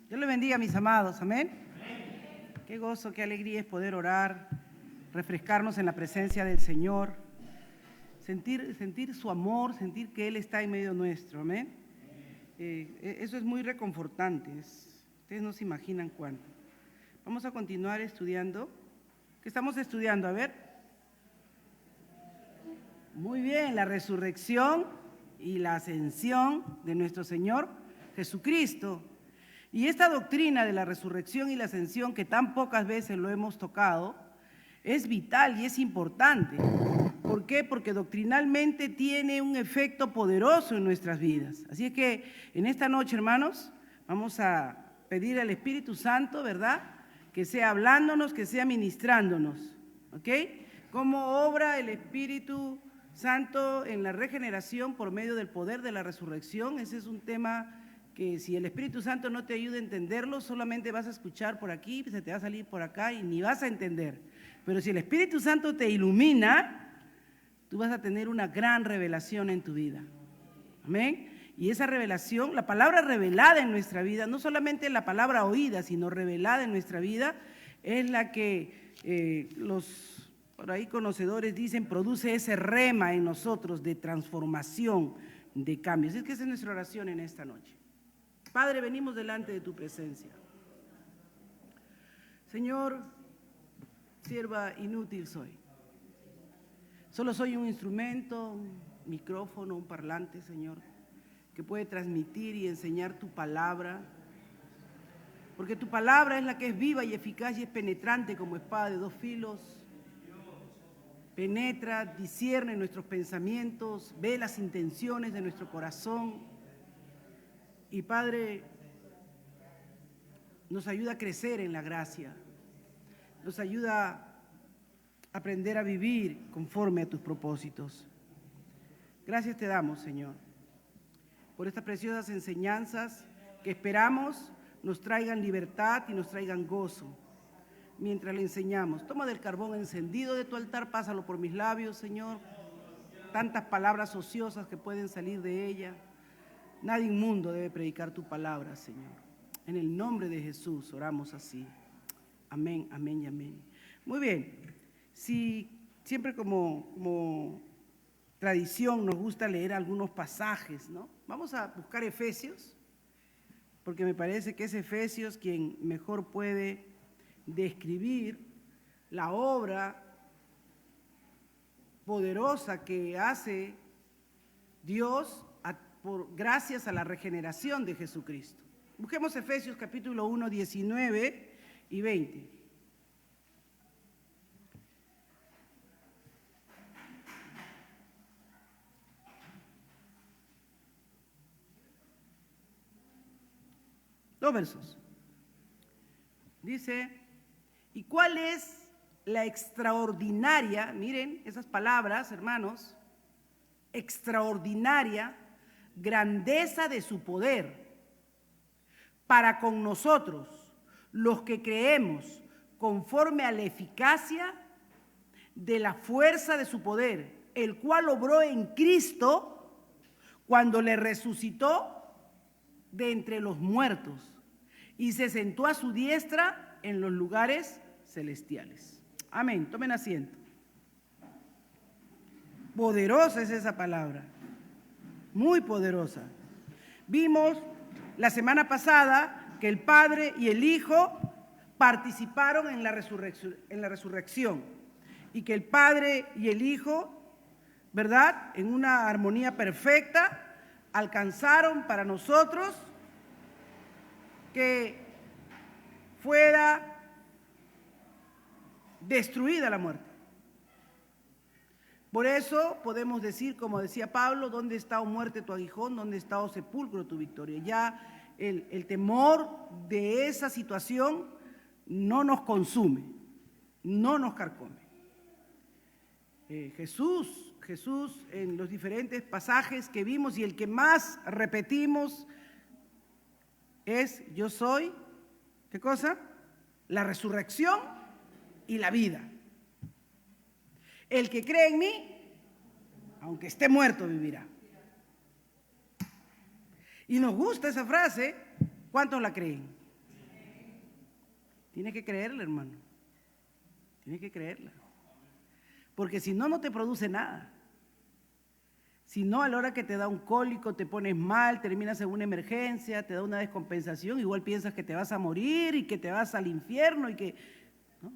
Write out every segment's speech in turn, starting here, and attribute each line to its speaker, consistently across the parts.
Speaker 1: Dios les bendiga, mis amados. Amén. Qué gozo, qué alegría es poder orar, refrescarnos en la presencia del Señor, sentir su amor, sentir que Él está en medio nuestro. Amén. Eso es muy reconfortante. Ustedes no se imaginan cuánto. Vamos a continuar estudiando. ¿Qué estamos estudiando? A ver. Muy bien, la resurrección y la ascensión de nuestro Señor Jesucristo. Y esta doctrina de la resurrección y la ascensión, que tan pocas veces lo hemos tocado, es vital y es importante. ¿Por qué? Porque doctrinalmente tiene un efecto poderoso en nuestras vidas. Así es que en esta noche, hermanos, vamos a pedir al Espíritu Santo, ¿verdad?, que sea hablándonos, que sea ministrándonos. ¿Ok? ¿Cómo obra el Espíritu Santo en la regeneración por medio del poder de la resurrección? Ese es un tema que si el Espíritu Santo no te ayuda a entenderlo, solamente vas a escuchar por aquí, se te va a salir por acá y ni vas a entender. Pero si el Espíritu Santo te ilumina, tú vas a tener una gran revelación en tu vida. Amén. Y esa revelación, la palabra revelada en nuestra vida, no solamente la palabra oída, sino revelada en nuestra vida, es la que los por ahí conocedores dicen produce ese rema en nosotros de transformación, de cambio. Así es que esa es nuestra oración en esta noche. Padre, venimos delante de tu presencia. Señor, sierva inútil soy. Solo soy un instrumento, un micrófono, un parlante, Señor, que puede transmitir y enseñar tu palabra. Porque tu palabra es la que es viva y eficaz y es penetrante como espada de dos filos. Penetra, discierne nuestros pensamientos, ve las intenciones de nuestro corazón. Y Padre, nos ayuda a crecer en la gracia, nos ayuda a aprender a vivir conforme a tus propósitos. Gracias te damos, Señor, por estas preciosas enseñanzas que esperamos nos traigan libertad y nos traigan gozo mientras le enseñamos. Toma del carbón encendido de tu altar, pásalo por mis labios, Señor. Tantas palabras ociosas que pueden salir de ella. Nadie inmundo debe predicar tu palabra, Señor. En el nombre de Jesús oramos así. Amén, amén y amén. Muy bien. Si siempre como tradición nos gusta leer algunos pasajes, ¿no? Vamos a buscar Efesios, porque me parece que es Efesios quien mejor puede describir la obra poderosa que hace Dios gracias a la regeneración de Jesucristo. Busquemos Efesios capítulo 1, 19 y 20. Dos versos. Dice, ¿y cuál es la extraordinaria, miren esas palabras, hermanos, extraordinaria grandeza de su poder para con nosotros, los que creemos, conforme a la eficacia de la fuerza de su poder, el cual obró en Cristo cuando le resucitó de entre los muertos y se sentó a su diestra en los lugares celestiales. Amén. Tomen asiento. Poderosa es esa palabra. Muy poderosa. Vimos la semana pasada que el Padre y el Hijo participaron en la resurrección y que el Padre y el Hijo, ¿verdad?, en una armonía perfecta, alcanzaron para nosotros que fuera destruida la muerte. Por eso podemos decir, como decía Pablo, ¿dónde está, oh muerte, tu aguijón? ¿Dónde está, oh sepulcro, tu victoria? Ya el temor de esa situación no nos consume, no nos carcome. Jesús en los diferentes pasajes que vimos y el que más repetimos es: yo soy, ¿qué cosa? La resurrección y la vida. El que cree en mí, aunque esté muerto, vivirá. Y nos gusta esa frase. ¿Cuántos la creen? Tienes que creerla, hermano. Tienes que creerla. Porque si no, no te produce nada. Si no, a la hora que te da un cólico, te pones mal, terminas en una emergencia, te da una descompensación, igual piensas que te vas a morir y que te vas al infierno y que... No.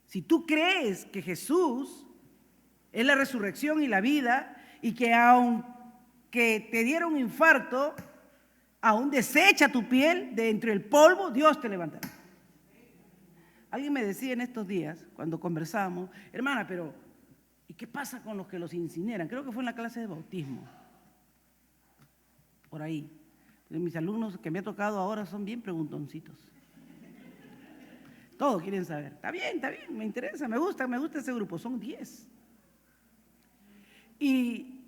Speaker 1: Si tú crees que Jesús es la resurrección y la vida y que aunque te diera un infarto, aún desecha tu piel de entre el polvo, Dios te levantará. Alguien me decía en estos días, cuando conversábamos, hermana, pero ¿y qué pasa con los que los incineran? Creo que fue en la clase de bautismo, por ahí. Mis alumnos que me ha tocado ahora son bien preguntoncitos. Todos quieren saber. Está bien, me interesa, me gusta ese grupo, son 10. Y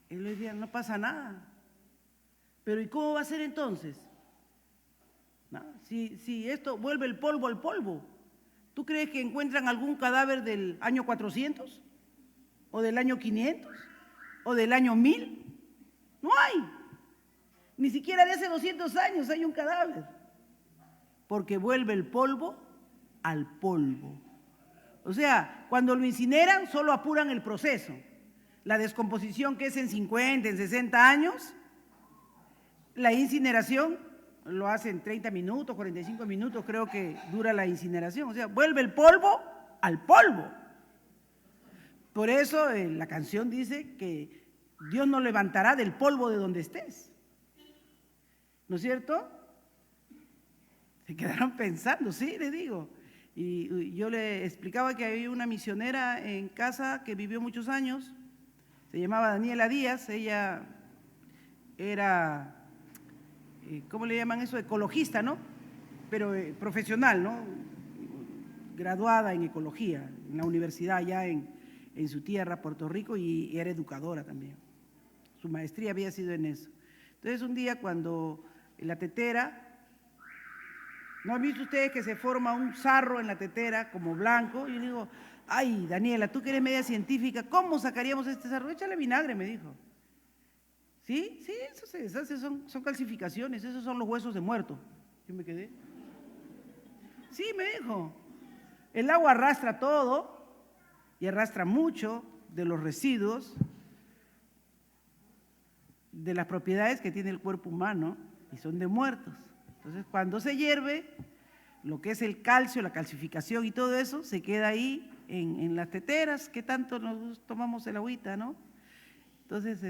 Speaker 1: él le decía, no pasa nada. Pero ¿y cómo va a ser entonces? ¿No? Si esto vuelve el polvo al polvo, ¿tú crees que encuentran algún cadáver del año 400? ¿O del año 500? ¿O del año 1000? No hay. Ni siquiera de hace 200 años hay un cadáver. Porque vuelve el polvo al polvo. O sea, cuando lo incineran, solo apuran el proceso. La descomposición que es en 50, en 60 años, la incineración lo hacen 30 minutos, 45 minutos, creo que dura la incineración. O sea, vuelve el polvo al polvo. Por eso la canción dice que Dios nos levantará del polvo de donde estés. ¿No es cierto? Se quedaron pensando, sí, les digo. Y yo le explicaba que había una misionera en casa que vivió muchos años, se llamaba Daniela Díaz, ella era, ¿cómo le llaman eso? Ecologista, ¿no? Pero profesional, ¿no? Graduada en ecología, en la universidad allá en su tierra, Puerto Rico, y era educadora también. Su maestría había sido en eso. Entonces un día cuando en la tetera, ¿no han visto ustedes que se forma un sarro en la tetera como blanco? Y yo le digo, ay, Daniela, tú que eres media científica, ¿cómo sacaríamos este sarro? Échale vinagre, me dijo. ¿Sí? Sí, eso se deshace, son calcificaciones, esos son los huesos de muerto. Yo me quedé. Sí, me dijo. El agua arrastra todo y arrastra mucho de los residuos, de las propiedades que tiene el cuerpo humano y son de muertos. Entonces, cuando se hierve, lo que es el calcio, la calcificación y todo eso, se queda ahí en las teteras, que tanto nos tomamos el agüita, ¿no? Entonces,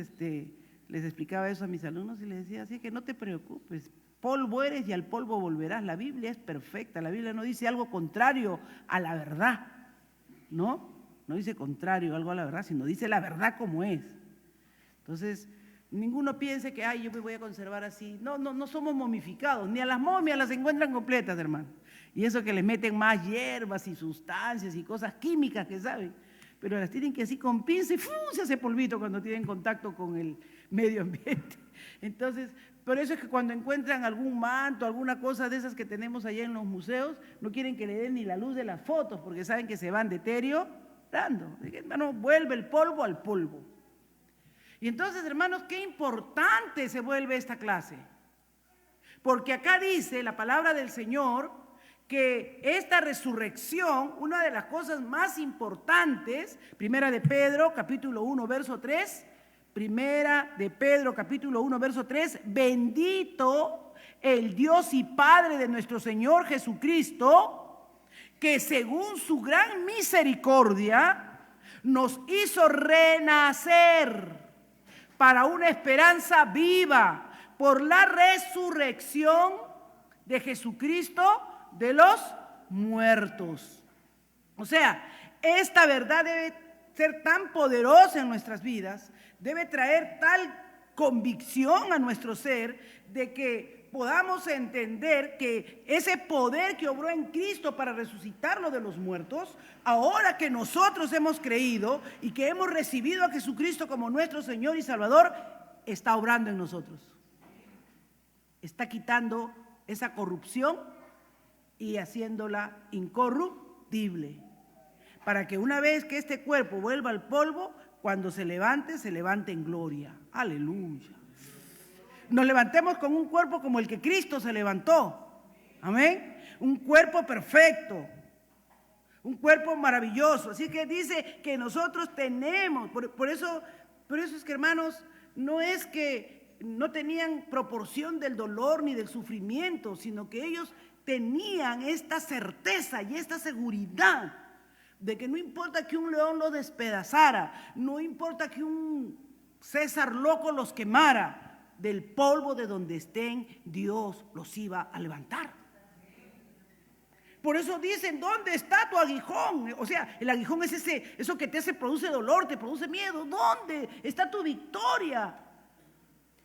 Speaker 1: les explicaba eso a mis alumnos y les decía, así que no te preocupes, polvo eres y al polvo volverás. La Biblia es perfecta, la Biblia no dice algo contrario a la verdad, ¿no? No dice contrario algo a la verdad, sino dice la verdad como es. Entonces, ninguno piense que, ay, yo me voy a conservar así. No somos momificados, ni a las momias las encuentran completas, hermano. Y eso que les meten más hierbas y sustancias y cosas químicas que saben, pero las tienen que así con pinza y ¡fum! Se hace polvito cuando tienen contacto con el medio ambiente. Entonces, por eso es que cuando encuentran algún manto, alguna cosa de esas que tenemos allá en los museos, no quieren que le den ni la luz de las fotos, porque saben que se van deteriorando. Hermano, vuelve el polvo al polvo. Y entonces, hermanos, qué importante se vuelve esta clase. Porque acá dice la palabra del Señor que esta resurrección, una de las cosas más importantes, Primera de Pedro, capítulo 1, verso 3, Primera de Pedro, capítulo 1, verso 3, bendito el Dios y Padre de nuestro Señor Jesucristo, que según su gran misericordia nos hizo renacer para una esperanza viva por la resurrección de Jesucristo de los muertos. O sea, esta verdad debe ser tan poderosa en nuestras vidas, debe traer tal convicción a nuestro ser de que podamos entender que ese poder que obró en Cristo para resucitarlo de los muertos, ahora que nosotros hemos creído y que hemos recibido a Jesucristo como nuestro Señor y Salvador, está obrando en nosotros. Está quitando esa corrupción y haciéndola incorruptible, para que una vez que este cuerpo vuelva al polvo, cuando se levante en gloria. Aleluya. Nos levantemos con un cuerpo como el que Cristo se levantó, Amén. Un cuerpo perfecto. Un cuerpo maravilloso. Así que dice que nosotros tenemos, por eso es que, hermanos, no es que no tenían proporción del dolor ni del sufrimiento, sino que ellos tenían esta certeza y esta seguridad de que no importa que un león los despedazara, no importa que un César loco los quemara, del polvo de donde estén, Dios los iba a levantar. Por eso dicen, ¿dónde está tu aguijón? O sea, el aguijón es eso que produce dolor, te produce miedo. ¿Dónde está tu victoria?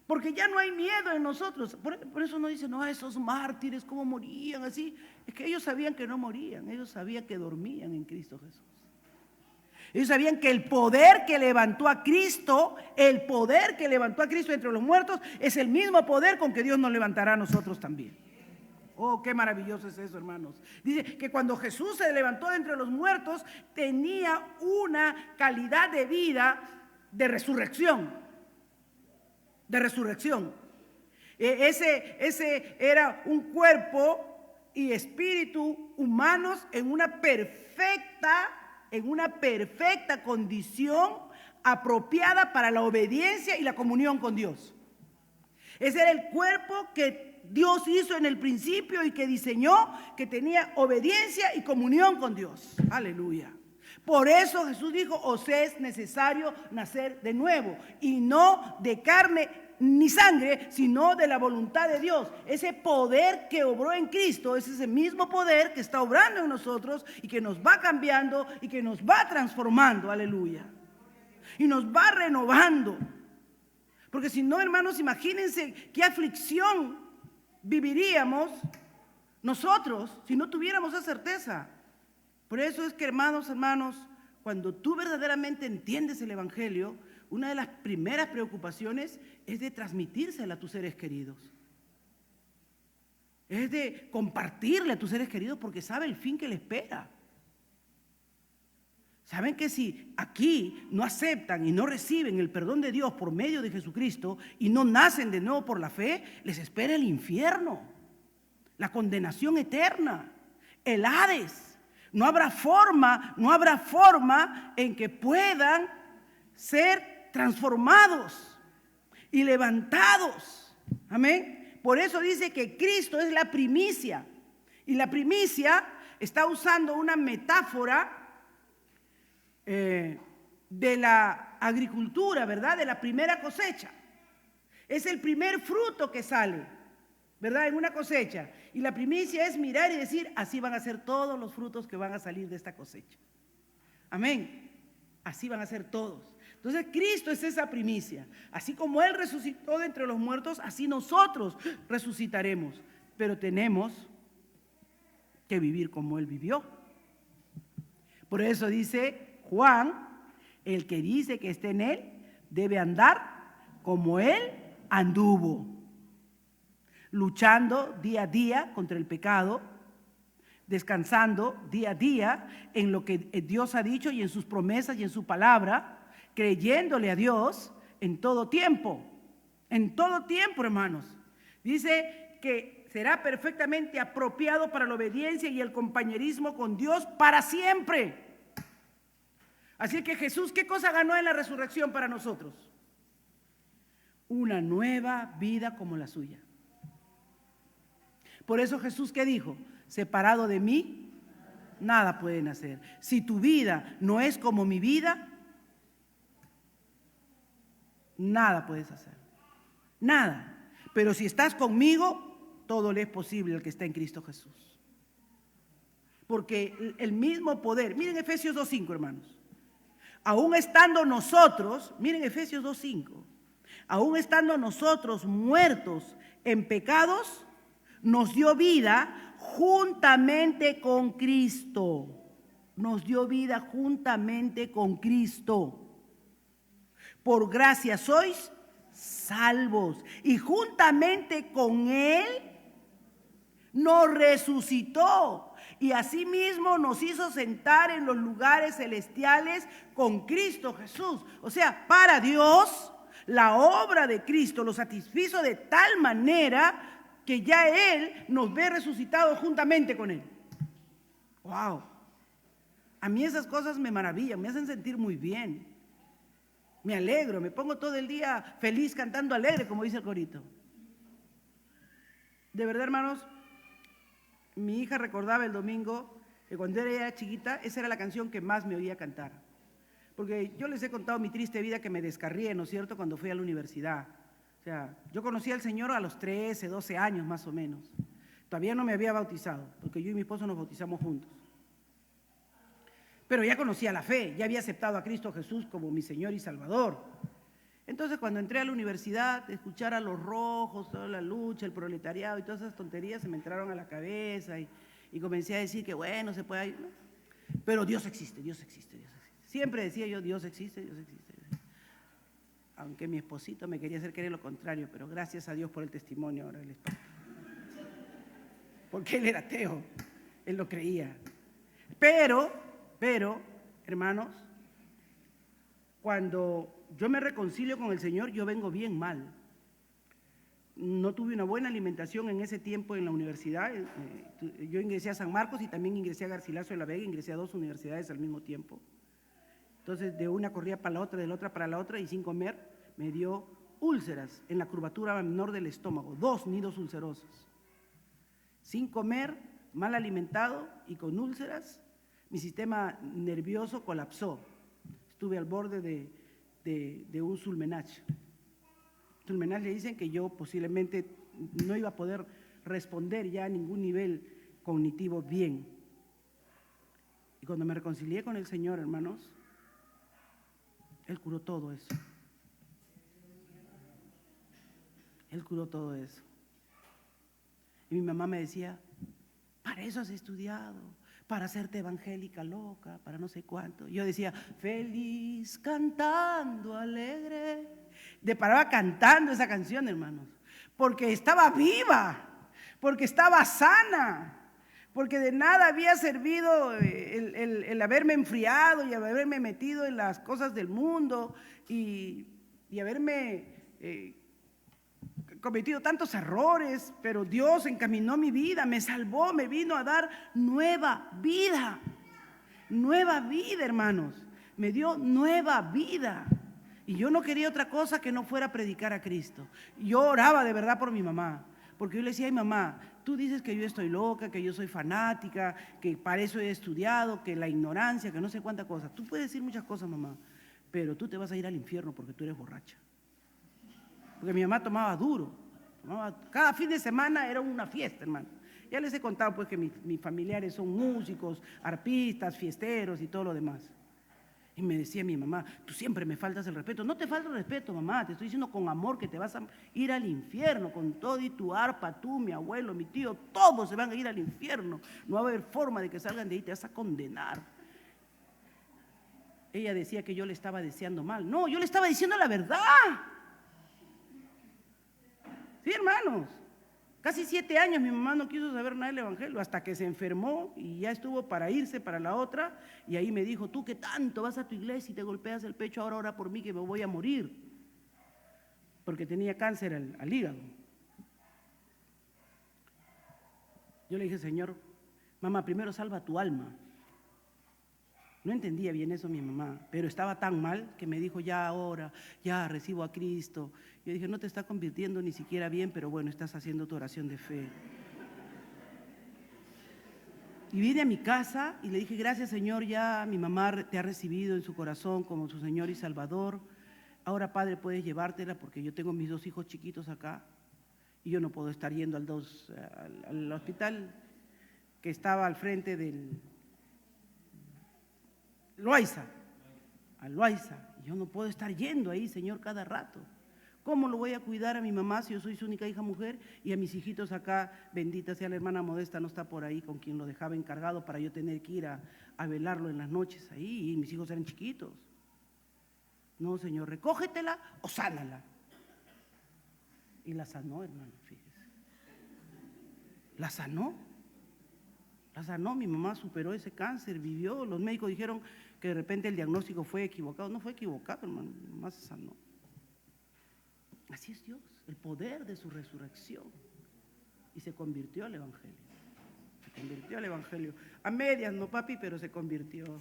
Speaker 1: Porque ya no hay miedo en nosotros. Por eso no dicen, no, esos mártires, ¿cómo morían así? Es que ellos sabían que no morían, ellos sabían que dormían en Cristo Jesús. Ellos sabían que el poder que levantó a Cristo, entre los muertos, es el mismo poder con que Dios nos levantará a nosotros también. Oh, qué maravilloso es eso, hermanos. Dice que cuando Jesús se levantó de entre los muertos, tenía una calidad de vida de resurrección. Ese era un cuerpo y espíritu humanos en una perfecta condición apropiada para la obediencia y la comunión con Dios. Ese era el cuerpo que Dios hizo en el principio y que diseñó, que tenía obediencia y comunión con Dios. Aleluya. Por eso Jesús dijo, os es necesario nacer de nuevo, y no de carne ni sangre, sino de la voluntad de Dios. Ese poder que obró en Cristo es ese mismo poder que está obrando en nosotros y que nos va cambiando y que nos va transformando. Aleluya. Y nos va renovando. Porque si no, hermanos, imagínense qué aflicción viviríamos nosotros si no tuviéramos esa certeza. Por eso es que, hermanos, cuando tú verdaderamente entiendes el Evangelio, una de las primeras preocupaciones es de transmitírsela a tus seres queridos. Es de compartirle a tus seres queridos porque sabe el fin que le espera. Saben que si aquí no aceptan y no reciben el perdón de Dios por medio de Jesucristo y no nacen de nuevo por la fe, les espera el infierno, la condenación eterna, el Hades. No habrá forma en que puedan ser transformados y levantados. Amén. Por eso dice que Cristo es la primicia. Y la primicia está usando una metáfora de la agricultura, ¿verdad? De la primera cosecha. Es el primer fruto que sale, ¿verdad? En una cosecha. Y la primicia es mirar y decir, así van a ser todos los frutos que van a salir de esta cosecha. Amén. Así van a ser todos. Entonces Cristo es esa primicia. Así como Él resucitó de entre los muertos, así nosotros resucitaremos. Pero tenemos que vivir como Él vivió. Por eso dice Juan, el que dice que está en Él, debe andar como Él anduvo, luchando día a día contra el pecado, descansando día a día en lo que Dios ha dicho y en sus promesas y en su palabra, creyéndole a Dios en todo tiempo, hermanos. Dice que será perfectamente apropiado para la obediencia y el compañerismo con Dios para siempre. Así que Jesús, ¿qué cosa ganó en la resurrección para nosotros? Una nueva vida como la suya. Por eso Jesús, ¿qué dijo? Separado de mí, nada pueden hacer. Si tu vida no es como mi vida, nada puedes hacer. Nada. Pero si estás conmigo, todo le es posible al que está en Cristo Jesús. Porque el mismo poder, miren Efesios 2:5, hermanos. Aún estando nosotros, miren Efesios 2:5, aún estando nosotros muertos en pecados, nos dio vida juntamente con Cristo. Nos dio vida juntamente con Cristo. Por gracia sois salvos. Y juntamente con Él nos resucitó. Y asimismo nos hizo sentar en los lugares celestiales con Cristo Jesús. O sea, para Dios, la obra de Cristo lo satisfizo de tal manera que ya Él nos ve resucitados juntamente con Él. ¡Wow! A mí esas cosas me maravillan, me hacen sentir muy bien. Me alegro, me pongo todo el día feliz cantando alegre, como dice el corito. De verdad, hermanos, mi hija recordaba el domingo que cuando era chiquita, esa era la canción que más me oía cantar. Porque yo les he contado mi triste vida que me descarrié, ¿no es cierto?, cuando fui a la universidad. O sea, yo conocí al Señor a los 13, 12 años más o menos. Todavía no me había bautizado, porque yo y mi esposo nos bautizamos juntos. Pero ya conocía la fe, ya había aceptado a Cristo Jesús como mi Señor y Salvador. Entonces, cuando entré a la universidad, escuchar a los rojos, toda la lucha, el proletariado y todas esas tonterías se me entraron a la cabeza y comencé a decir que bueno, se puede ir, ¿no? Pero Dios existe, Dios existe, Dios existe. Siempre decía yo, Dios existe, Dios existe. Aunque mi esposito me quería hacer creer lo contrario, pero gracias a Dios por el testimonio ahora él es parte. Porque él era ateo, él lo creía. Pero, hermanos, cuando yo me reconcilio con el Señor, yo vengo bien mal. No tuve una buena alimentación en ese tiempo en la universidad. Yo ingresé a San Marcos y también ingresé a Garcilaso de la Vega, ingresé a 2 universidades al mismo tiempo. Entonces, de una corría para la otra, de la otra para la otra, y sin comer me dio úlceras en la curvatura menor del estómago, 2 nidos ulcerosos. Sin comer, mal alimentado y con úlceras, mi sistema nervioso colapsó. Estuve al borde de un sulmenach. Sulmenach le dicen que yo posiblemente no iba a poder responder ya a ningún nivel cognitivo bien. Y cuando me reconcilié con el Señor, hermanos, Él curó todo eso. Él curó todo eso. Y mi mamá me decía, para eso has estudiado, para hacerte evangélica loca, para no sé cuánto. Yo decía, feliz cantando alegre. Paraba cantando esa canción, hermanos, porque estaba viva, porque estaba sana, porque de nada había servido el haberme enfriado y haberme metido en las cosas del mundo y haberme cometido tantos errores, pero Dios encaminó mi vida, me salvó, me vino a dar nueva vida, hermanos, me dio nueva vida. Y yo no quería otra cosa que no fuera a predicar a Cristo. Yo oraba de verdad por mi mamá, porque yo le decía, ay mamá, tú dices que yo estoy loca, que yo soy fanática, que para eso he estudiado, que la ignorancia, que no sé cuántas cosas. Tú puedes decir muchas cosas, mamá, pero tú te vas a ir al infierno porque tú eres borracha. Porque mi mamá tomaba duro, cada fin de semana era una fiesta, hermano. Ya les he contado pues que mis familiares son músicos, arpistas, fiesteros y todo lo demás. Y me decía mi mamá, tú siempre me faltas el respeto. No te falta el respeto, mamá, te estoy diciendo con amor que te vas a ir al infierno, con todo y tu arpa, tú, mi abuelo, mi tío, todos se van a ir al infierno. No va a haber forma de que salgan de ahí, te vas a condenar. Ella decía que yo le estaba deseando mal. No, yo le estaba diciendo la verdad. Sí, hermanos, casi 7 años mi mamá no quiso saber nada del evangelio hasta que se enfermó y ya estuvo para irse para la otra y ahí me dijo, tú que tanto vas a tu iglesia y te golpeas el pecho, ahora ora por mí que me voy a morir, porque tenía cáncer al hígado. Yo le dije, Señor, mamá, primero salva tu alma. No entendía bien eso mi mamá, pero estaba tan mal que me dijo, ya ahora, ya recibo a Cristo. Yo dije, no te está convirtiendo ni siquiera bien, pero bueno, estás haciendo tu oración de fe. Y vine a mi casa y le dije, gracias Señor, ya mi mamá te ha recibido en su corazón como su Señor y Salvador. Ahora, Padre, puedes llevártela porque yo tengo mis 2 hijos chiquitos acá y yo no puedo estar yendo al hospital que estaba al frente del Loaiza, al Loaiza. Yo no puedo estar yendo ahí, Señor, cada rato. ¿Cómo lo voy a cuidar a mi mamá si yo soy su única hija mujer y a mis hijitos acá, bendita sea la hermana Modesta, no está por ahí con quien lo dejaba encargado para yo tener que ir a velarlo en las noches ahí y mis hijos eran chiquitos? No, Señor, recógetela o sánala. Y la sanó, hermano, fíjese. La sanó, mi mamá superó ese cáncer, vivió. Los médicos dijeron que de repente el diagnóstico fue equivocado. No fue equivocado, hermano, mi mamá se sanó. Así es Dios, el poder de su resurrección. Y se convirtió al Evangelio. Se convirtió al Evangelio. A medias, no papi, pero se convirtió.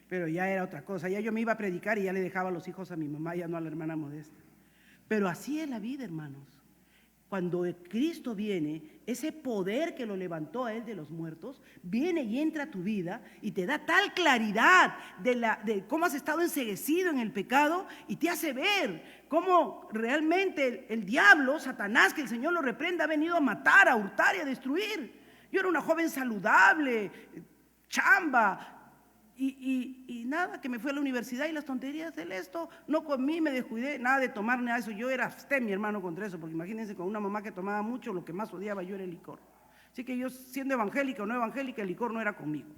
Speaker 1: Pero ya era otra cosa. Ya yo me iba a predicar y ya le dejaba los hijos a mi mamá, ya no a la hermana Modesta. Pero así es la vida, hermanos. Cuando Cristo viene, ese poder que lo levantó a Él de los muertos, viene y entra a tu vida y te da tal claridad de cómo has estado enceguecido en el pecado y te hace ver cómo realmente el diablo, Satanás, que el Señor lo reprenda, ha venido a matar, a hurtar y a destruir. Yo era una joven saludable, chamba, y nada, que me fui a la universidad y las tonterías del esto, no comí, me descuidé, nada de tomar nada de eso. Yo era mi hermano, contra eso, porque imagínense, con una mamá que tomaba mucho, lo que más odiaba yo era el licor. Así que yo, siendo evangélica o no evangélica, el licor no era conmigo,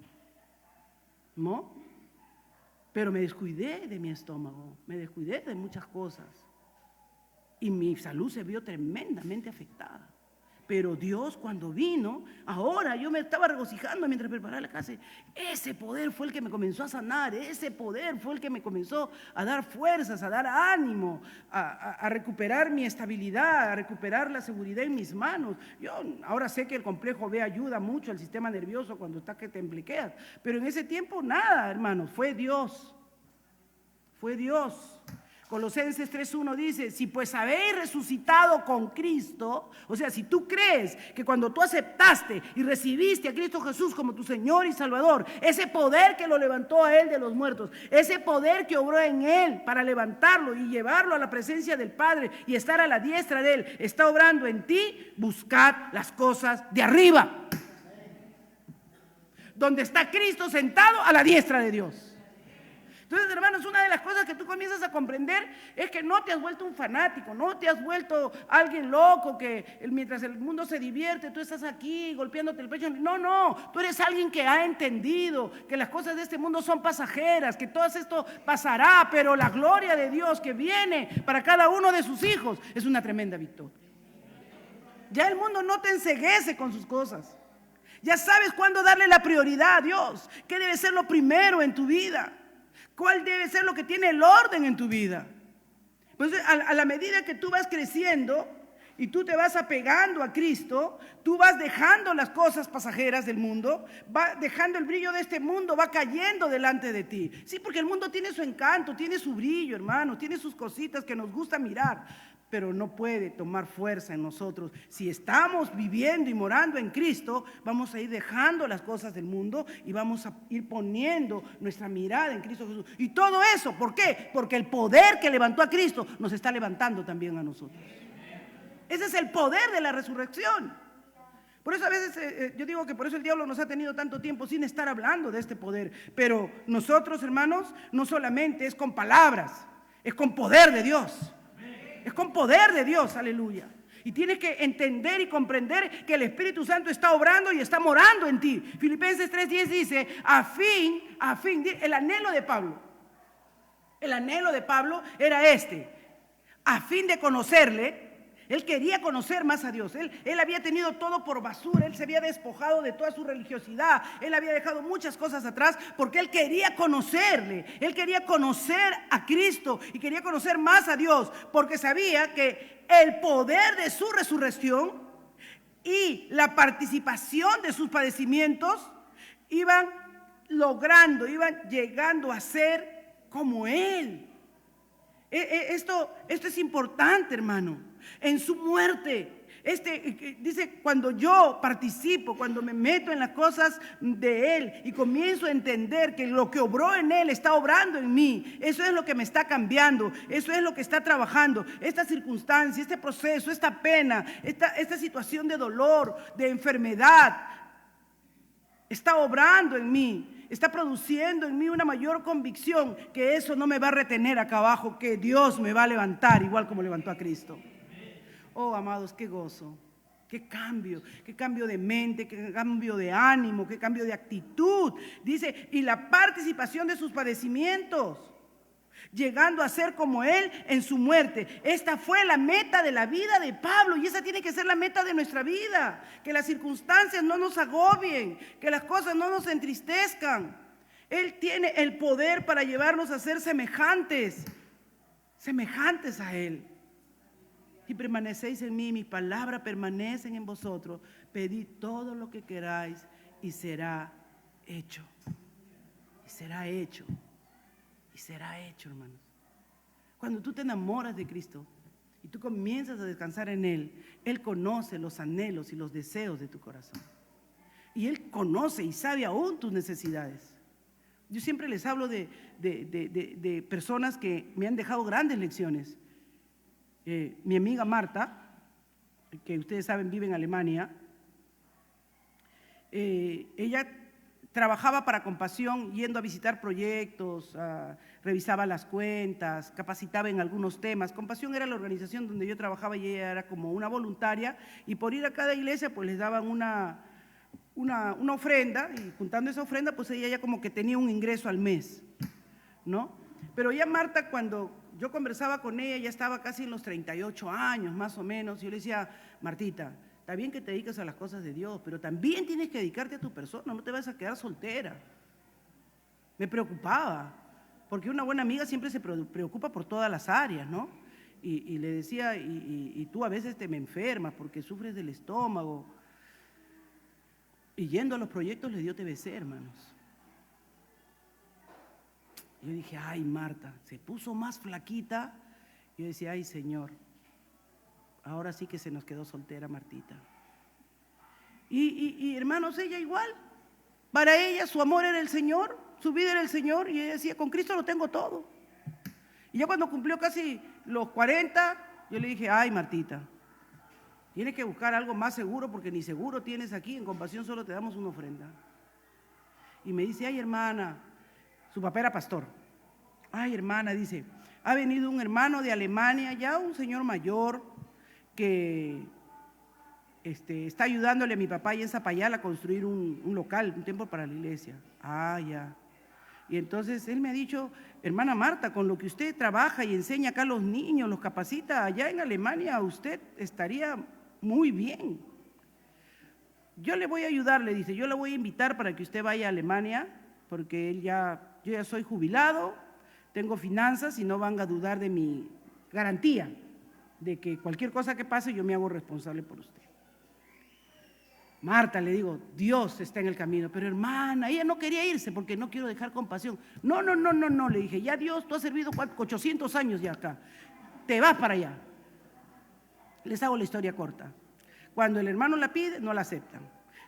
Speaker 1: ¿no? Pero me descuidé de mi estómago, me descuidé de muchas cosas y mi salud se vio tremendamente afectada. Pero Dios, cuando vino, ahora yo me estaba regocijando mientras preparaba la casa. Ese poder fue el que me comenzó a sanar, ese poder fue el que me comenzó a dar fuerzas, a dar ánimo, a recuperar mi estabilidad, a recuperar la seguridad en mis manos. Yo ahora sé que el complejo B ayuda mucho al sistema nervioso cuando está que te emblequeas, pero en ese tiempo nada, hermanos, fue Dios. Fue Dios. Colosenses 3:1 dice, si pues habéis resucitado con Cristo, o sea, si tú crees que cuando tú aceptaste y recibiste a Cristo Jesús como tu Señor y Salvador, ese poder que lo levantó a Él de los muertos, ese poder que obró en Él para levantarlo y llevarlo a la presencia del Padre y estar a la diestra de Él, está obrando en ti, buscad las cosas de arriba, donde está Cristo sentado a la diestra de Dios. Entonces, hermanos, una de las cosas que tú comienzas a comprender es que no te has vuelto un fanático, no te has vuelto alguien loco que mientras el mundo se divierte, tú estás aquí golpeándote el pecho. No, tú eres alguien que ha entendido que las cosas de este mundo son pasajeras, que todo esto pasará, pero la gloria de Dios que viene para cada uno de sus hijos es una tremenda victoria. Ya el mundo no te enceguece con sus cosas. Ya sabes cuándo darle la prioridad a Dios, qué debe ser lo primero en tu vida. ¿Cuál debe ser lo que tiene el orden en tu vida? Pues a la medida que tú vas creciendo y tú te vas apegando a Cristo, tú vas dejando las cosas pasajeras del mundo, va dejando el brillo de este mundo, va cayendo delante de ti. Sí, porque el mundo tiene su encanto, tiene su brillo, hermano, tiene sus cositas que nos gusta mirar, pero no puede tomar fuerza en nosotros. Si estamos viviendo y morando en Cristo, vamos a ir dejando las cosas del mundo y vamos a ir poniendo nuestra mirada en Cristo Jesús. Y todo eso, ¿por qué? Porque el poder que levantó a Cristo nos está levantando también a nosotros. Ese es el poder de la resurrección. Por eso a veces yo digo que por eso el diablo nos ha tenido tanto tiempo sin estar hablando de este poder. Pero nosotros, hermanos, no solamente es con palabras, es con poder de Dios. Es con poder de Dios, aleluya. Y tienes que entender y comprender que el Espíritu Santo está obrando y está morando en ti. Filipenses 3:10 dice, el anhelo de Pablo. El anhelo de Pablo era a fin de conocerle. Él quería conocer más a Dios. Él había tenido todo por basura. Él se había despojado de toda su religiosidad. Él había dejado muchas cosas atrás porque él quería conocerle. Él quería conocer a Cristo y quería conocer más a Dios porque sabía que el poder de su resurrección y la participación de sus padecimientos iban llegando a ser como Él. Esto es importante, hermano. En su muerte, dice, cuando yo participo, cuando me meto en las cosas de Él y comienzo a entender que lo que obró en Él está obrando en mí, eso es lo que me está cambiando, eso es lo que está trabajando, esta circunstancia, este proceso, esta pena, esta situación de dolor, de enfermedad, está obrando en mí. Está produciendo en mí una mayor convicción que eso no me va a retener acá abajo, que Dios me va a levantar igual como levantó a Cristo. Oh, amados, qué gozo, qué cambio de mente, qué cambio de ánimo, qué cambio de actitud. Dice, y la participación de sus padecimientos, llegando a ser como Él en su muerte. Esta fue la meta de la vida de Pablo y esa tiene que ser la meta de nuestra vida. Que las circunstancias no nos agobien, que las cosas no nos entristezcan. Él tiene el poder para llevarnos a ser semejantes a Él. Si permanecéis en mí, mis palabras permanecen en vosotros, pedid todo lo que queráis y será hecho. Y será hecho. Y será hecho, hermanos. Cuando tú te enamoras de Cristo y tú comienzas a descansar en Él, Él conoce los anhelos y los deseos de tu corazón. Y Él conoce y sabe aún tus necesidades. Yo siempre les hablo de personas que me han dejado grandes lecciones. Mi amiga Marta, que ustedes saben vive en Alemania, ella trabajaba para Compasión yendo a visitar proyectos, revisaba las cuentas, capacitaba en algunos temas. Compasión era la organización donde yo trabajaba y ella era como una voluntaria, y por ir a cada iglesia pues les daban una ofrenda, y juntando esa ofrenda pues ella ya como que tenía un ingreso al mes, ¿no? Pero ya Marta, cuando yo conversaba con ella, ya estaba casi en los 38 años más o menos, y yo le decía: Martita, está bien que te dediques a las cosas de Dios, pero también tienes que dedicarte a tu persona, no te vas a quedar soltera. Me preocupaba, porque una buena amiga siempre se preocupa por todas las áreas, ¿no? Y le decía, y tú a veces te me enfermas porque sufres del estómago. Y yendo a los proyectos le dio TBC, hermanos. Yo dije: ay, Marta, se puso más flaquita. Yo decía: ay, Señor, ahora sí que se nos quedó soltera Martita. Y hermanos, ella igual. Para ella su amor era el Señor, su vida era el Señor, y ella decía: con Cristo lo tengo todo. Y ya cuando cumplió casi los 40, yo le dije: ay, Martita, tienes que buscar algo más seguro, porque ni seguro tienes aquí, en Compasión solo te damos una ofrenda. Y me dice: ay, hermana, su papá era pastor. Ay, hermana, dice, ha venido un hermano de Alemania, ya un señor mayor, que está ayudándole a mi papá y en Zapayal a construir un local, un templo para la iglesia. Ah, ya. Y entonces él me ha dicho: hermana Marta, con lo que usted trabaja y enseña acá a los niños, los capacita allá en Alemania, usted estaría muy bien. Yo le voy a ayudar, le dice, yo le voy a invitar para que usted vaya a Alemania, porque yo ya soy jubilado, tengo finanzas y no van a dudar de mi garantía, de que cualquier cosa que pase yo me hago responsable por usted. Marta, le digo, Dios está en el camino, pero hermana, ella no quería irse porque no quiero dejar Compasión. No, le dije, ya Dios, tú has servido 800 años ya acá, te vas para allá. Les hago la historia corta. Cuando el hermano la pide, no la aceptan.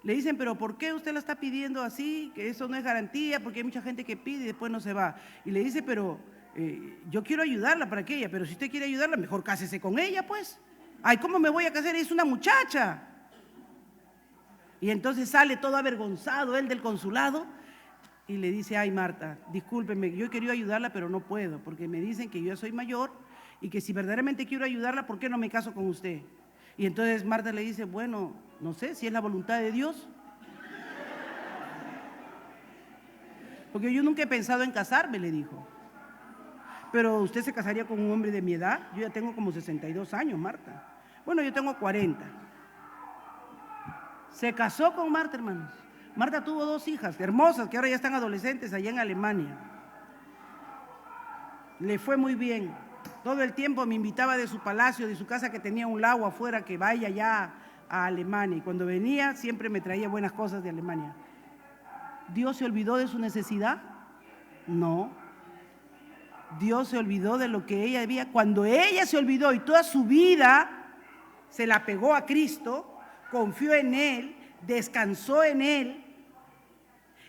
Speaker 1: Le dicen: pero ¿por qué usted la está pidiendo así? Que eso no es garantía, porque hay mucha gente que pide y después no se va. Y le dice: pero yo quiero ayudarla para que ella, pero si usted quiere ayudarla, mejor cásese con ella, pues. Ay, ¿cómo me voy a casar? Es una muchacha. Y entonces sale todo avergonzado él del consulado y le dice: ay, Marta, discúlpeme, yo he querido ayudarla, pero no puedo, porque me dicen que yo ya soy mayor y que si verdaderamente quiero ayudarla, ¿por qué no me caso con usted? Y entonces Marta le dice: bueno, no sé, si es la voluntad de Dios. Porque yo nunca he pensado en casarme, le dijo. Pero usted se casaría con un hombre de mi edad. Yo ya tengo como 62 años, Marta. Bueno, yo tengo 40. Se casó con Marta, hermanos. Marta tuvo 2 hijas hermosas que ahora ya están adolescentes allá en Alemania. Le fue muy bien. Todo el tiempo me invitaba de su palacio, de su casa que tenía un lago afuera, que vaya ya a Alemania. Y cuando venía siempre me traía buenas cosas de Alemania. ¿Dios se olvidó de su necesidad? No. Dios se olvidó de lo que ella había. Cuando ella se olvidó y toda su vida se la pegó a Cristo, confió en Él, descansó en Él,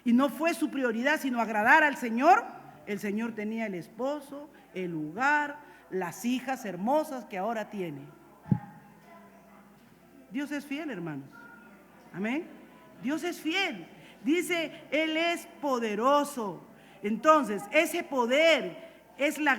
Speaker 1: y no fue su prioridad sino agradar al Señor, el Señor tenía el esposo, el lugar, las hijas hermosas que ahora tiene. Dios es fiel, hermanos. Amén. Dios es fiel. Dice, Él es poderoso. Entonces, ese poder es la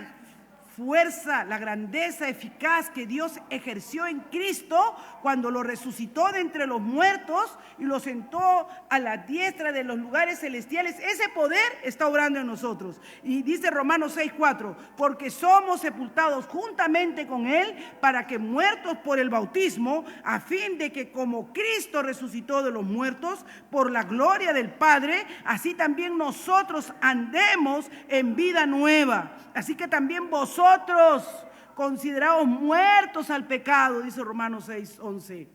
Speaker 1: fuerza, la grandeza eficaz que Dios ejerció en Cristo cuando lo resucitó de entre los muertos y lo sentó a la diestra de los lugares celestiales. Ese poder está obrando en nosotros. Y dice Romanos 6:4, porque somos sepultados juntamente con Él para que, muertos por el bautismo, a fin de que como Cristo resucitó de los muertos por la gloria del Padre, así también nosotros andemos en vida nueva. Así que también vosotros, considerados muertos al pecado, dice Romanos 6:11,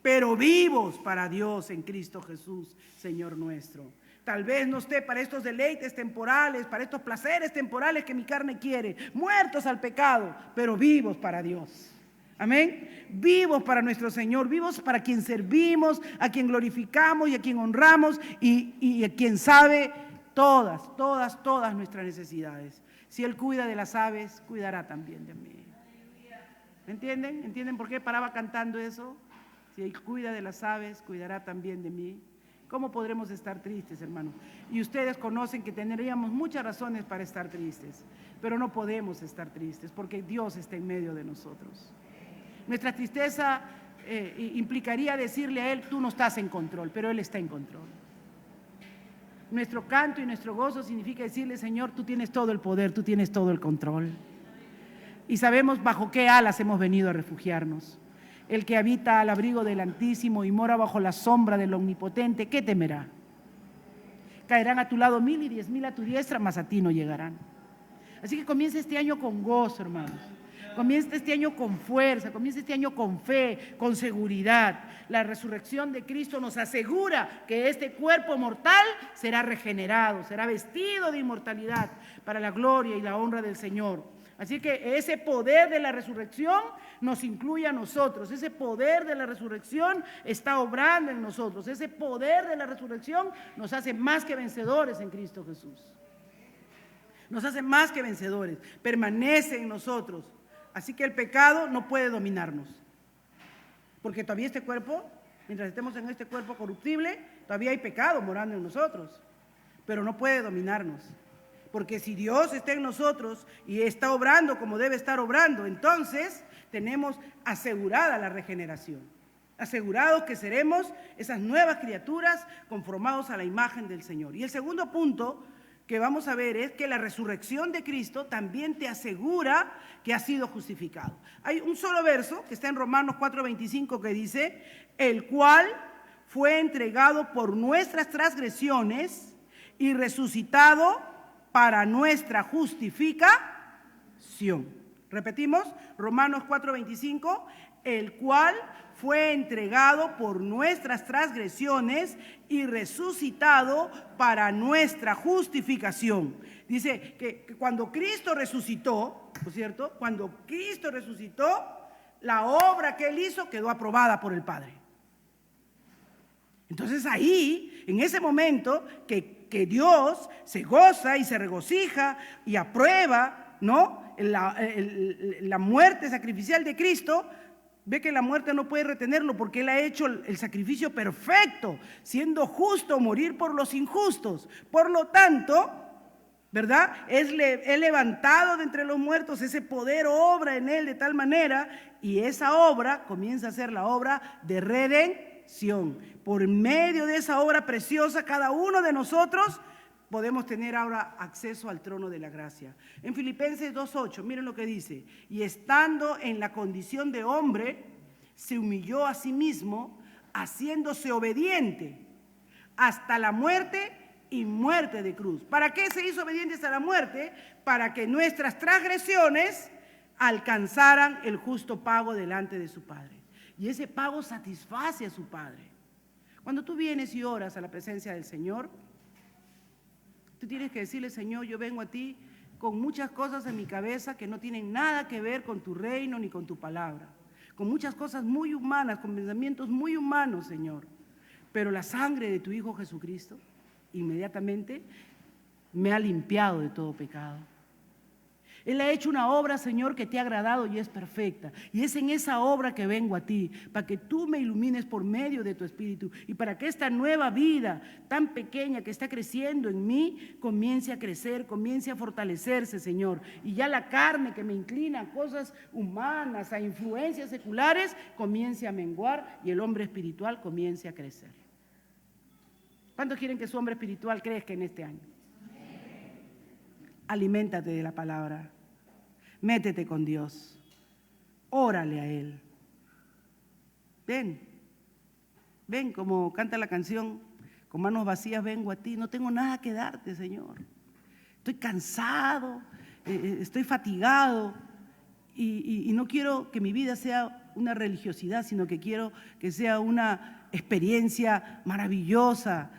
Speaker 1: pero vivos para Dios en Cristo Jesús, Señor nuestro. Tal vez no esté para estos deleites temporales, para estos placeres temporales que mi carne quiere, muertos al pecado, pero vivos para Dios. Amén. Vivos para nuestro Señor, vivos para quien servimos, a quien glorificamos y a quien honramos y a quien sabe todas nuestras necesidades. Si Él cuida de las aves, cuidará también de mí. ¿Me entienden? ¿Entienden por qué paraba cantando eso? Si Él cuida de las aves, cuidará también de mí. ¿Cómo podremos estar tristes, hermanos? Y ustedes conocen que tendríamos muchas razones para estar tristes, pero no podemos estar tristes porque Dios está en medio de nosotros. Nuestra tristeza implicaría decirle a Él, tú no estás en control, pero Él está en control. Nuestro canto y nuestro gozo significa decirle, Señor, tú tienes todo el poder, tú tienes todo el control. Y sabemos bajo qué alas hemos venido a refugiarnos. El que habita al abrigo del Altísimo y mora bajo la sombra del Omnipotente, ¿qué temerá? Caerán a tu lado 1000 y 10,000 a tu diestra, mas a ti no llegarán. Así que comienza este año con gozo, hermanos. Comienza este año con fuerza, comienza este año con fe, con seguridad. La resurrección de Cristo nos asegura que este cuerpo mortal será regenerado, será vestido de inmortalidad para la gloria y la honra del Señor. Así que ese poder de la resurrección nos incluye a nosotros. Ese poder de la resurrección está obrando en nosotros. Ese poder de la resurrección nos hace más que vencedores en Cristo Jesús. Nos hace más que vencedores. Permanece en nosotros. Así que el pecado no puede dominarnos. Porque todavía este cuerpo, mientras estemos en este cuerpo corruptible, todavía hay pecado morando en nosotros. Pero no puede dominarnos. Porque si Dios está en nosotros y está obrando como debe estar obrando, entonces tenemos asegurada la regeneración. Asegurados que seremos esas nuevas criaturas conformados a la imagen del Señor. Y el segundo punto que vamos a ver es que la resurrección de Cristo también te asegura que has sido justificado. Hay un solo verso que está en Romanos 4:25 que dice, el cual fue entregado por nuestras transgresiones y resucitado para nuestra justificación. Repetimos, Romanos 4:25, el cual fue entregado por nuestras transgresiones y resucitado para nuestra justificación. Dice que cuando Cristo resucitó, ¿no es cierto? Cuando Cristo resucitó, la obra que Él hizo quedó aprobada por el Padre. Entonces ahí, en ese momento que Dios se goza y se regocija y aprueba, ¿no?, la muerte sacrificial de Cristo, ve que la muerte no puede retenerlo porque Él ha hecho el sacrificio perfecto, siendo justo morir por los injustos. Por lo tanto, ¿verdad?, es levantado de entre los muertos, ese poder obra en Él de tal manera, y esa obra comienza a ser la obra de redención. Por medio de esa obra preciosa, cada uno de nosotros podemos tener ahora acceso al trono de la gracia. En Filipenses 2:8, miren lo que dice, y estando en la condición de hombre, se humilló a sí mismo, haciéndose obediente hasta la muerte y muerte de cruz. ¿Para qué se hizo obediente hasta la muerte? Para que nuestras transgresiones alcanzaran el justo pago delante de su Padre. Y ese pago satisface a su Padre. Cuando tú vienes y oras a la presencia del Señor, tú tienes que decirle, Señor, yo vengo a ti con muchas cosas en mi cabeza que no tienen nada que ver con tu reino ni con tu palabra. Con muchas cosas muy humanas, con pensamientos muy humanos, Señor. Pero la sangre de tu Hijo Jesucristo inmediatamente me ha limpiado de todo pecado. Él ha hecho una obra, Señor, que te ha agradado y es perfecta. Y es en esa obra que vengo a ti, para que tú me ilumines por medio de tu Espíritu y para que esta nueva vida tan pequeña que está creciendo en mí comience a crecer, comience a fortalecerse, Señor. Y ya la carne que me inclina a cosas humanas, a influencias seculares, comience a menguar y el hombre espiritual comience a crecer. ¿Cuántos quieren que su hombre espiritual crezca en este año? Aliméntate de la palabra, métete con Dios, órale a Él. Ven como canta la canción, con manos vacías vengo a ti, no tengo nada que darte, Señor. Estoy cansado, estoy fatigado, Y no quiero que mi vida sea una religiosidad, sino que quiero que sea una experiencia maravillosa.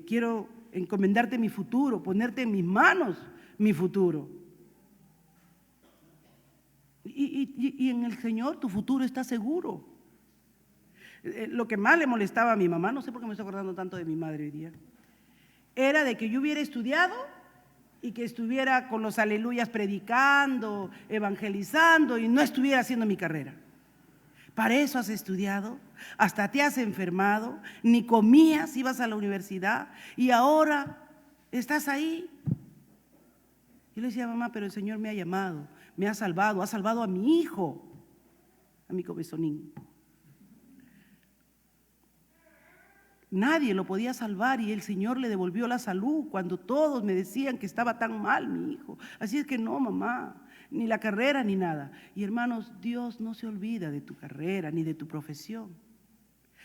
Speaker 1: Quiero encomendarte mi futuro, ponerte en mis manos mi futuro. Y en el Señor tu futuro está seguro. Lo que más le molestaba a mi mamá, no sé por qué me estoy acordando tanto de mi madre hoy día, era de que yo hubiera estudiado y que estuviera con los aleluyas predicando, evangelizando y no estuviera haciendo mi carrera. Para eso has estudiado, hasta te has enfermado, ni comías, ibas a la universidad y ahora estás ahí. Yo le decía, mamá, pero el Señor me ha llamado, me ha salvado a mi hijo, a mi cobezonín. Nadie lo podía salvar y el Señor le devolvió la salud cuando todos me decían que estaba tan mal mi hijo. Así es que no, mamá, ni la carrera ni nada. Y hermanos, Dios no se olvida de tu carrera ni de tu profesión.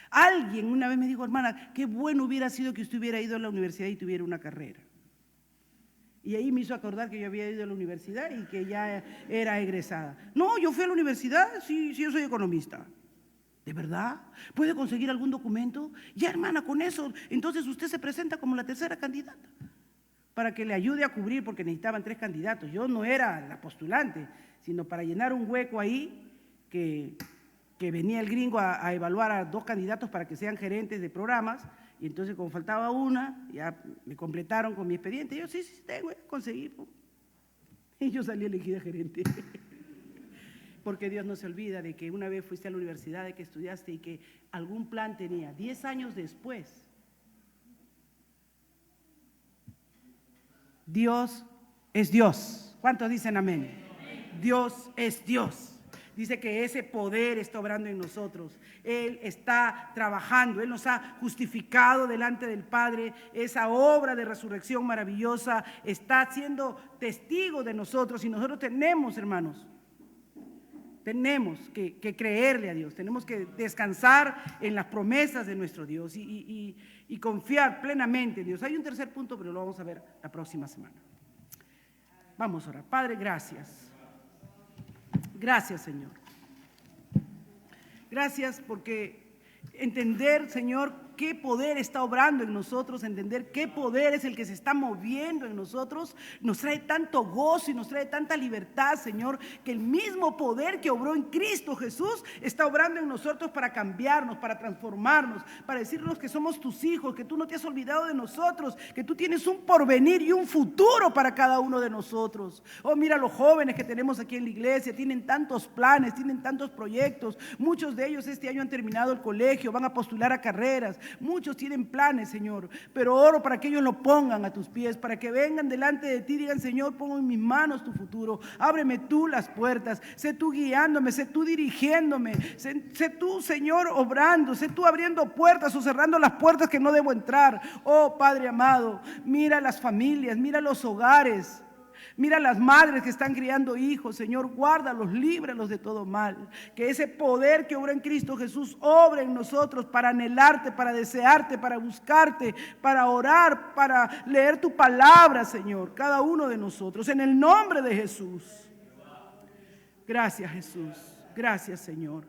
Speaker 1: Alguien una vez me dijo, hermana, qué bueno hubiera sido que usted hubiera ido a la universidad y tuviera una carrera. Y ahí me hizo acordar que yo había ido a la universidad y que ya era egresada. No, yo fui a la universidad, sí, yo soy economista. ¿De verdad? ¿Puede conseguir algún documento? Ya, hermana, con eso, entonces usted se presenta como la tercera candidata para que le ayude a cubrir, porque necesitaban 3 candidatos. Yo no era la postulante, sino para llenar un hueco ahí que venía el gringo a evaluar a 2 candidatos para que sean gerentes de programas, y entonces como faltaba una, ya me completaron con mi expediente. Yo sí, tengo, conseguí. Y yo salí elegida gerente. Porque Dios no se olvida de que una vez fuiste a la universidad, de que estudiaste y que algún plan tenía. 10 años después, Dios es Dios. ¿Cuántos dicen amén? Dios es Dios. Dice que ese poder está obrando en nosotros. Él está trabajando, Él nos ha justificado delante del Padre. Esa obra de resurrección maravillosa está siendo testigo de nosotros y nosotros tenemos, hermanos, tenemos que creerle a Dios, tenemos que descansar en las promesas de nuestro Dios y confiar plenamente en Dios. Hay un tercer punto, pero lo vamos a ver la próxima semana. Vamos a orar. Padre, gracias. Gracias, Señor. Gracias porque entender, Señor, qué poder está obrando en nosotros, entender qué poder es el que se está moviendo en nosotros, nos trae tanto gozo y nos trae tanta libertad, Señor, que el mismo poder que obró en Cristo Jesús está obrando en nosotros para cambiarnos, para transformarnos, para decirnos que somos tus hijos, que tú no te has olvidado de nosotros, que tú tienes un porvenir y un futuro para cada uno de nosotros. Oh, mira los jóvenes que tenemos aquí en la iglesia, tienen tantos planes, tienen tantos proyectos, muchos de ellos este año han terminado el colegio, van a postular a carreras. Muchos tienen planes, Señor, pero oro para que ellos lo pongan a tus pies, para que vengan delante de ti y digan, Señor, pongo en mis manos tu futuro, ábreme tú las puertas, sé tú guiándome, sé tú dirigiéndome, sé tú, Señor, obrando, sé tú abriendo puertas o cerrando las puertas que no debo entrar. Oh, Padre amado, mira las familias, mira los hogares. Mira las madres que están criando hijos, Señor, guárdalos, líbralos de todo mal. Que ese poder que obra en Cristo Jesús obre en nosotros para anhelarte, para desearte, para buscarte, para orar, para leer tu palabra, Señor, cada uno de nosotros, en el nombre de Jesús. Gracias, Jesús. Gracias, Señor.